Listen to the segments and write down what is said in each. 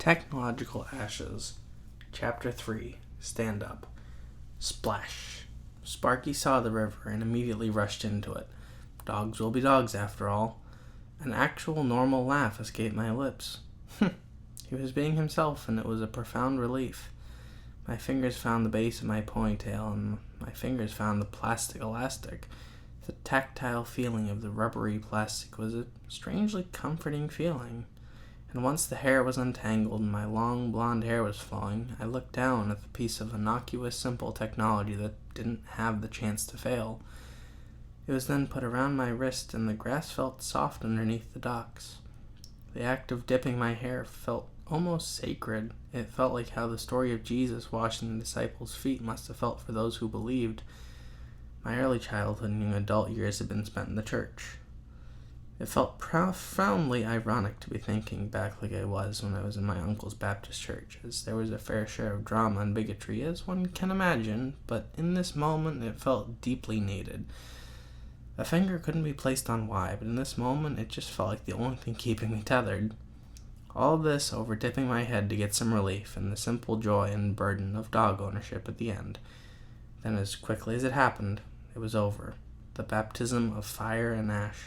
Technological Ashes. Chapter 3. Stand Up. Splash. Sparky saw the river and immediately rushed into it. Dogs will be dogs after all. An actual normal laugh escaped my lips. He was being himself, and it was a profound relief. My fingers found the base of my ponytail, and my fingers found the plastic elastic. The tactile feeling of the rubbery plastic was a strangely comforting feeling. And once the hair was untangled and my long blonde hair was flowing, I looked down at the piece of innocuous, simple technology that didn't have the chance to fail. It was then put around my wrist, and the grass felt soft underneath the docks. The act of dipping my hair felt almost sacred. It felt like how the story of Jesus washing the disciples' feet must have felt for those who believed. My early childhood and young adult years had been spent in the church. It felt profoundly ironic to be thinking back like I was when I was in my uncle's Baptist church, as there was a fair share of drama and bigotry, as one can imagine, but in this moment it felt deeply needed. A finger couldn't be placed on why, but in this moment it just felt like the only thing keeping me tethered. All this over dipping my head to get some relief and the simple joy and burden of dog ownership at the end. Then as quickly as it happened, it was over. The baptism of fire and ash.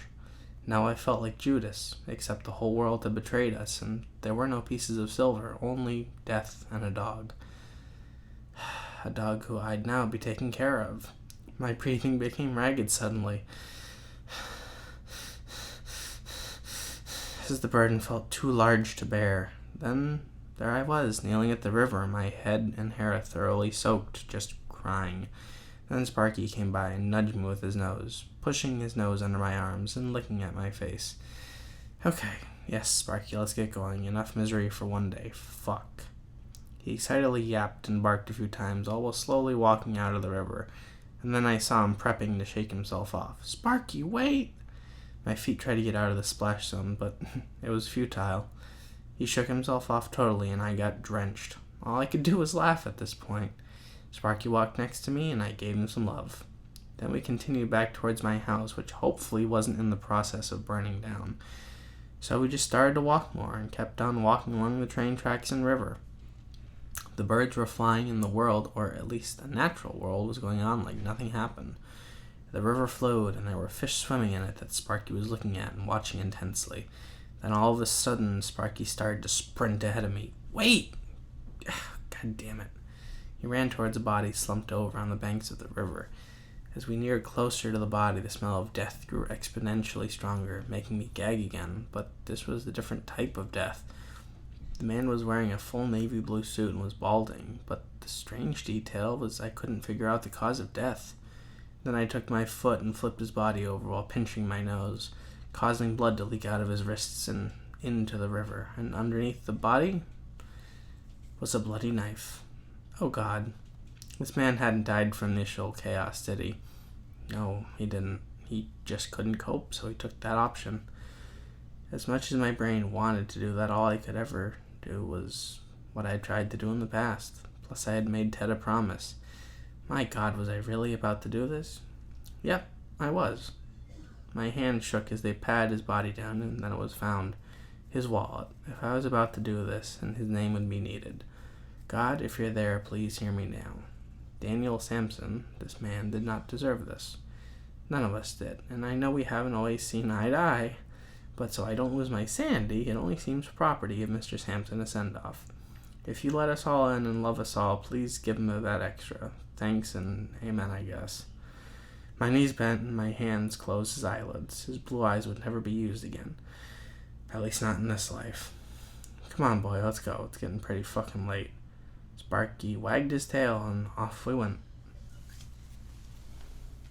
Now I felt like Judas, except the whole world had betrayed us, and there were no pieces of silver, only death and a dog. A dog who I'd now be taking care of. My breathing became ragged suddenly, as the burden felt too large to bear. Then there I was, kneeling at the river, my head and hair thoroughly soaked, just crying. Then Sparky came by and nudged me with his nose, pushing his nose under my arms and licking at my face. Okay, yes, Sparky, let's get going. Enough misery for one day. Fuck. He excitedly yapped and barked a few times, all while slowly walking out of the river, and then I saw him prepping to shake himself off. Sparky, wait! My feet tried to get out of the splash zone, but it was futile. He shook himself off totally, and I got drenched. All I could do was laugh at this point. Sparky walked next to me, and I gave him some love. Then we continued back towards my house, which hopefully wasn't in the process of burning down. So we just started to walk more, and kept on walking along the train tracks and river. The birds were flying, and the world, or at least the natural world, was going on like nothing happened. The river flowed, and there were fish swimming in it that Sparky was looking at and watching intensely. Then all of a sudden, Sparky started to sprint ahead of me. Wait! God damn it. He ran towards a body slumped over on the banks of the river. As we neared closer to the body, the smell of death grew exponentially stronger, making me gag again, but this was a different type of death. The man was wearing a full navy blue suit and was balding, but the strange detail was I couldn't figure out the cause of death. Then I took my foot and flipped his body over while pinching my nose, causing blood to leak out of his wrists and into the river, and underneath the body was a bloody knife. Oh God, this man hadn't died from initial chaos, did he? No, he didn't. He just couldn't cope, so he took that option. As much as my brain wanted to do that, all I could ever do was what I had tried to do in the past. Plus I had made Ted a promise. My God, was I really about to do this? Yep, I was. My hand shook as they patted his body down, and then it was found. His wallet. If I was about to do this, and his name would be needed. God, if you're there, please hear me now. Daniel Sampson, this man, did not deserve this. None of us did, and I know we haven't always seen eye to eye, but so I don't lose my sanity, it only seems proper to give Mr. Sampson a send-off. If you let us all in and love us all, please give him that extra. Thanks and amen, I guess. My knees bent and my hands closed his eyelids. His blue eyes would never be used again. At least not in this life. Come on, boy, let's go. It's getting pretty fucking late. Sparky wagged his tail, and off we went.